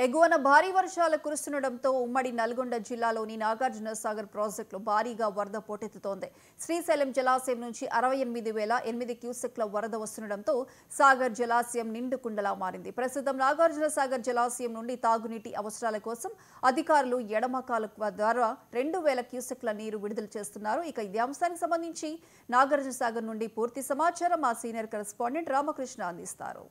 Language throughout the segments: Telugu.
ఎగువన భారీ వర్షాలు కురుస్తుండటంతో ఉమ్మడి నల్గొండ జిల్లాలోని నాగార్జున సాగర్ ప్రాజెక్టులో భారీగా వరద పోటెత్తుతోంది. శ్రీశైలం జలాశయం నుంచి 68,008 క్యూసెక్ల వరద వస్తుండటంతో సాగర్ జలాశయం నిండుకుండలా మారింది. ప్రస్తుతం నాగార్జున సాగర్ జలాశయం నుండి తాగునీటి అవసరాల కోసం అధికారులు ఎడమ కాలువ ద్వారా 2,000 క్యూసెక్ల నీరు విడుదల చేస్తున్నారు. ఇక ఇదే అంశానికి సంబంధించి నాగార్జున సాగర్ నుండి పూర్తి సమాచారం మా సీనియర్ కరెస్పాండెంట్ రామకృష్ణ అందిస్తారు.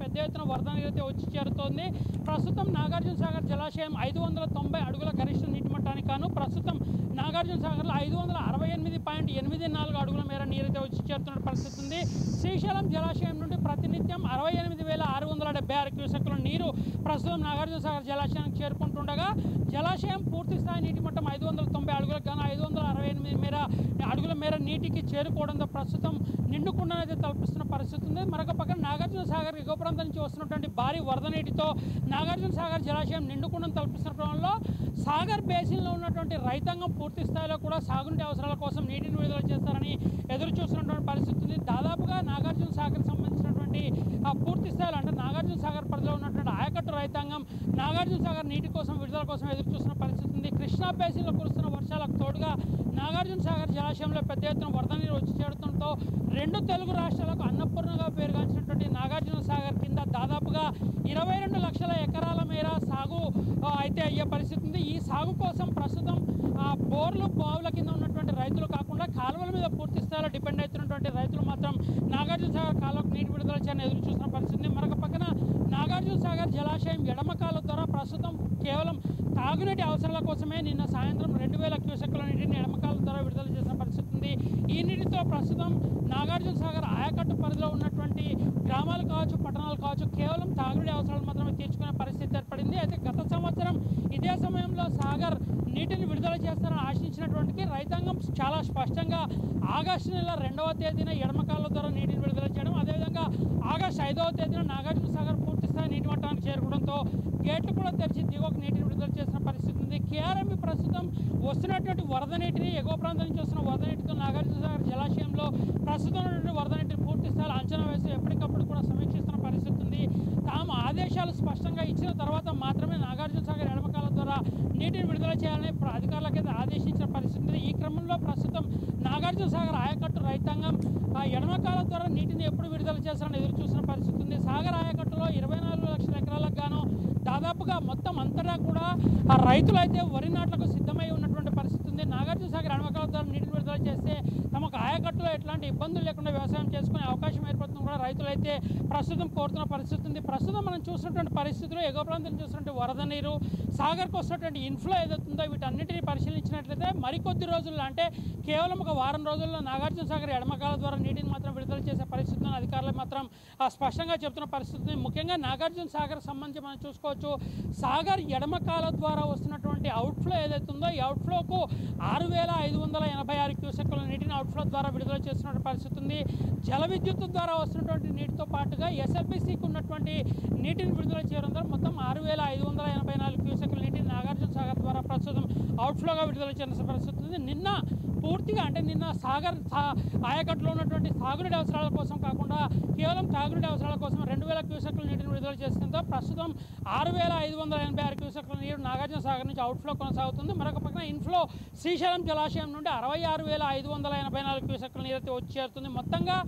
పెద్ద ఎత్తున వరద నీరైతే వచ్చి చేరుతోంది. ప్రస్తుతం నాగార్జున సాగర్ జలాశయం 590 అడుగుల గరిష్ట నీటి మట్టానికి గాను ప్రస్తుతం నాగార్జున సాగర్లో 568.84 అడుగుల మేర నీరైతే వచ్చి చేరుతున్న పరిస్థితి ఉంది. శ్రీశైలం జలాశయం నుండి ప్రతినిత్యం 68,676 క్యూసెక్ల నీరు ప్రస్తుతం నాగార్జున సాగర్ జలాశయానికి చేరుకుంటుండగా జలాశయం పూర్తి స్థాయి నీటి మట్టం 590 అడుగులకు గాను 568 అడుగుల మేర నీటికి చేరుకోవడంతో ప్రస్తుతం నిండుకుండనైతే తలపిస్తున్న పరిస్థితి ఉంది. మరొక పక్కన నాగార్జున సాగర్ ఎగువ ప్రాంతం నుంచి వస్తున్నటువంటి భారీ వరద నీటితో నాగార్జున సాగర్ జలాశయం నిండుకుండను తలపిస్తున్న క్రమంలో సాగర్ బేసిన్లో ఉన్నటువంటి రైతాంగం పూర్తి స్థాయిలో కూడా సాగునీటి అవసరాల కోసం నీటిని విడుదల చేస్తారని ఎదురు చూస్తున్నటువంటి పరిస్థితి ఉంది. దాదాపుగా నాగార్జున సాగర్ సంబంధించినటువంటి పూర్తి స్థాయిలో అంటే నాగార్జున సాగర్ పరిధిలో ఉన్నటువంటి ఆయకట్టు రైతాంగం నాగార్జున సాగర్ నీటి కోసం విడుదల కోసం ఎదురు చూస్తున్న పరిస్థితి ఉంది. కృష్ణా బేసిన్లో కురుస్తున్న వర్షాలకు తోడుగా నాగార్జున సాగర్ జలాశయంలో పెద్ద ఎత్తున వరద నీరు వచ్చి చేరడంతో రెండు తెలుగు రాష్ట్రాలకు అన్నపూర్ణగా పేరుగాంచినటువంటి నాగార్జున సాగర్ కింద దాదాపుగా 22 లక్షల ఎకరాల మేర సాగు అయితే అయ్యే పరిస్థితి ఉంది. ఈ సాగు కోసం ప్రస్తుతం బోర్లు బావుల కింద ఉన్నటువంటి రైతులు కాకుండా కాలువల మీద పూర్తి స్థాయిలో డిపెండ్ అవుతున్నటువంటి రైతులు మాత్రం నాగార్జున సాగర్ కాలువకు నీటి విడుదల చేయాలని ఎదురు చూస్తున్న పరిస్థితి. మరొక పక్కన నాగార్జున సాగర్ జలాశయం ఎడమ కాలువ ద్వారా ప్రస్తుతం కేవలం తాగునీటి అవసరాల కోసమే నిన్న సాయంత్రం 2,000 క్యూసెక్ల నీటిని ఎడమ కాలువ ద్వారా విడుదల చేసిన పరిస్థితి ఉంది. ఈ నీటితో ప్రస్తుతం నాగార్జున సాగర్ ఆయకట్టు పరిధిలో ఉన్నటువంటి గ్రామాలు కావచ్చు, పట్టణాలు కావచ్చు, కేవలం తాగునీటి అవసరాలు మాత్రమే తీర్చుకునే పరిస్థితి ఏర్పడింది. అయితే గత సంవత్సరం ఇదే సమయంలో సాగర్ నీటిని విడుదల చేస్తారని ఆశించినటువంటి రైతాంగం చాలా స్పష్టంగా ఆగస్టు నెల 2వ తేదీన ఎడమ కాలువ ద్వారా నీటిని విడుదల చేయడం, అదేవిధంగా ఆగస్టు 5వ తేదీన నాగార్జున సాగర్ పూర్తి స్థాయి నీటి మట్టానికి చేరుకోవడంతో గేట్లు కూడా తెరిచి దిగువకు నీటిని విడుదల చేసిన పరిస్థితి ఉంది. కేఆర్ఎంబి ప్రస్తుతం వస్తున్నటువంటి వరద నీటిని ఎగువ ప్రాంతం నుంచి వస్తున్న వరద నీటితో నాగార్జున సాగర్ జలాశయంలో ప్రస్తుతం ఉన్నటువంటి వరద నీటిని పూర్తి స్థాయిలో అంచనా వేసి ఎప్పటికప్పుడు కూడా సమీక్షిస్తున్న పరిస్థితి ఉంది. తాము ఆదేశాలు స్పష్టంగా ఇచ్చిన తర్వాత మాత్రమే నాగార్జున సాగర్ ఎడమ కాలువ ద్వారా నీటిని విడుదల చేయాలని అధికారులకైతే ఆదేశించిన పరిస్థితి ఉంది. ఈ క్రమంలో ప్రస్తుతం నాగార్జున సాగర్ ఆయకట్టు రైతాంగం ఎడమ కాలువ ద్వారా నీటిని ఎప్పుడు విడుదల చేస్తారని ఎదురు చూసిన పరిస్థితి ఉంది. సాగర్ ఆయకట్టులో 24 లక్షల ఎకరాలకు గాను దాదాపుగా మొత్తం అంతటా కూడా రైతులైతే వరి నాట్లకు సిద్ధమై ఉన్నటువంటి పరిస్థితి ఉంది. నాగార్జున సాగర్ ఎడమ కాలువ ద్వారా నీటిని విడుదల చేస్తే తమకు ఆయకట్టులో ఎట్లాంటి ఇబ్బందులు లేకుండా వ్యవసాయం చేసుకునే అవకాశం ఏర్పడుతుంది కూడా రైతులైతే ప్రస్తుతం కోరుతున్న పరిస్థితి ఉంది. ప్రస్తుతం మనం చూసినటువంటి పరిస్థితుల్లో ఎగువ ప్రాంతం చూసినటువంటి వరద నీరు సాగర్కు వస్తున్నటువంటి ఇన్ఫ్లో ఏదవుతుందో వీటన్నిటిని పరిశీలించినట్లయితే మరికొద్ది రోజుల్లో అంటే కేవలం ఒక వారం రోజుల్లో నాగార్జున సాగర్ ఎడమ కాలువ ద్వారా నీటిని మాత్రం విడుదల చేసే పరిస్థితులను అధికారులు మాత్రం స్పష్టంగా చెబుతున్న పరిస్థితి. ముఖ్యంగా నాగార్జున సాగర్ సంబంధించి మనం చూసుకోవచ్చు, సాగర్ ఎడమ కాలువ ద్వారా వస్తున్నటువంటి అవుట్ఫ్లో ఏదైతుందో ఈ అవుట్ఫ్లోకు 6,586 క్యూసెక్ల నీటిని అవుట్ఫ్లో ద్వారా విడుదల చేస్తున్న పరిస్థితి ఉంది. జల విద్యుత్ ద్వారా వస్తున్నటువంటి నీటితో పాటుగా ఎస్ఎల్బిసికి ఉన్నటువంటి నీటిని విడుదల చేయడం ద్వారా మొత్తం 6,584 క్యూసెక్ల నీటిని నాగార్జున సాగర్ ద్వారా ప్రస్తుతం అవుట్ఫ్లోగా విడుదల చేసిన పరిస్థితి ఉంది. నిన్న పూర్తిగా అంటే నిన్న సాగర్ ఆయకట్టులో ఉన్నటువంటి సాగునీటి అవసరాల కోసం కాకుండా కేవలం తాగునీటి అవసరాల కోసం 2,000 క్యూసెక్ల నీటిని విడుదల చేస్తుందో ప్రస్తుతం 6,586 క్యూసెక్ల నీరు నాగార్జున సాగర్ నుంచి అవుట్ఫ్లో కొనసాగుతుంది. మరొక పక్కన ఇన్ఫ్లో శ్రీశైలం జలాశయం నుండి 66,584 క్యూసెక్ల నీరు అయితే వచ్చి చేరుతుంది. మొత్తంగా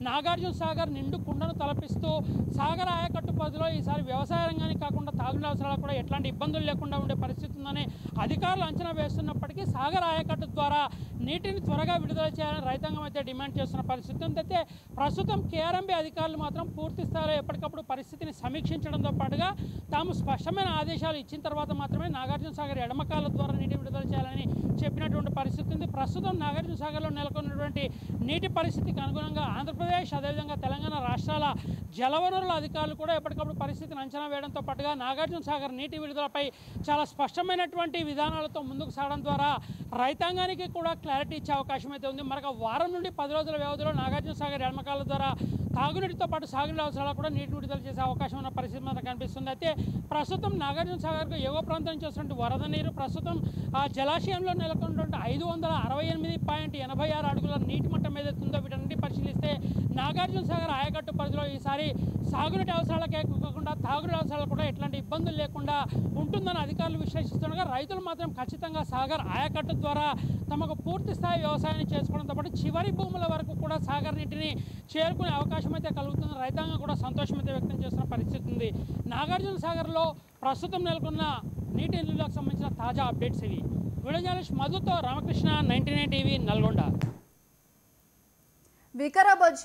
నాగార్జున సాగర్ నిండు కుండను తలపిస్తూ సాగర్ ఆయకట్టు పరిధిలో ఈసారి వ్యవసాయ రంగానికి కాకుండా తాగునీటి అవసరాలకు కూడా ఎట్లాంటి ఇబ్బందులు లేకుండా ఉండే పరిస్థితి ఉందని అధికారులు అంచనా వేస్తున్నప్పటికీ సాగర్ ఆయకట్టు ద్వారా నీటిని త్వరగా విడుదల చేయాలని రైతాంగం అయితే డిమాండ్ చేస్తున్న పరిస్థితి. అయితే ప్రస్తుతం కేఆర్ఎంబి అధికారులు మాత్రం పూర్తి స్థాయిలో ఎప్పటికప్పుడు పరిస్థితిని సమీక్షించడంతో పాటుగా తాము స్పష్టమైన ఆదేశాలు ఇచ్చిన తర్వాత మాత్రమే నాగార్జున సాగర్ ఎడమ కాలువ ద్వారా నీటి విడుదల చేయాలని చెప్పినటువంటి పరిస్థితి ఉంది. ప్రస్తుతం నాగార్జున సాగర్లో నెలకొన్నటువంటి నీటి పరిస్థితికి అనుగుణంగా ఆంధ్రప్రదేశ్ అదేవిధంగా తెలంగాణ రాష్ట్రాల జలవనరుల అధికారులు కూడా ఎప్పటికప్పుడు పరిస్థితిని అంచనా వేయడంతో పాటుగా నాగార్జున సాగర్ నీటి విడుదలపై చాలా స్పష్టమైనటువంటి విధానాలతో ముందుకు సాగడం ద్వారా రైతాంగానికి కూడా క్లారిటీ ఇచ్చే అవకాశం అయితే ఉంది. మరొక వారం నుండి 10 రోజుల వ్యవధిలో నాగార్జున సాగర్ ఎడమ కాలువ ద్వారా తాగునీటితో పాటు సాగునీటి అవసరాలకు కూడా నీటి విడుదల చేసే అవకాశం ఉన్న పరిస్థితి మనకు కనిపిస్తుంది. అయితే ప్రస్తుతం నాగార్జున సాగర్కు ఎగువ ప్రాంతం నుంచి వస్తున్నటువంటి వరద నీరు ప్రస్తుతం ఆ జలాశయంలో నెలకొన్నటువంటి 568.86 అడుగుల నీటి మట్టం ఏదైతుందో వీటన్నిటి పరిశీలిస్తే నాగార్జున సాగర్ ఆయకట్టు పరిధిలో ఈసారి సాగునీటి అవసరాలకే కాకుండా తాగునీటి అవసరాలకు కూడా ఎట్లాంటి ఇబ్బందులు లేకుండా ఉంటుందని అధికారులు విశ్లేషిస్తుండగా రైతులు మాత్రం ఖచ్చితంగా సాగర్ ఆయకట్టు ద్వారా తమకు పూర్తి స్థాయి వ్యవసాయాన్ని చేసుకోవడంతో పాటు చివరి భూముల వరకు కూడా సాగర్ నీటిని చేరుకునే అవకాశం అయితే కలుగుతుంది. రైతాంగం కూడా సంతోషం అయితే వ్యక్తం చేస్తున్న పరిస్థితి ఉంది. నాగార్జున సాగర్లో ప్రస్తుతం నెలకొన్న నీటి నిల్వలకు సంబంధించిన తాజా అప్డేట్స్ ఇవి. వీడియో జర్నలిస్ట్ మధుతో రామకృష్ణ, 99 టీవీ, నల్గొండ. వికారాబాద్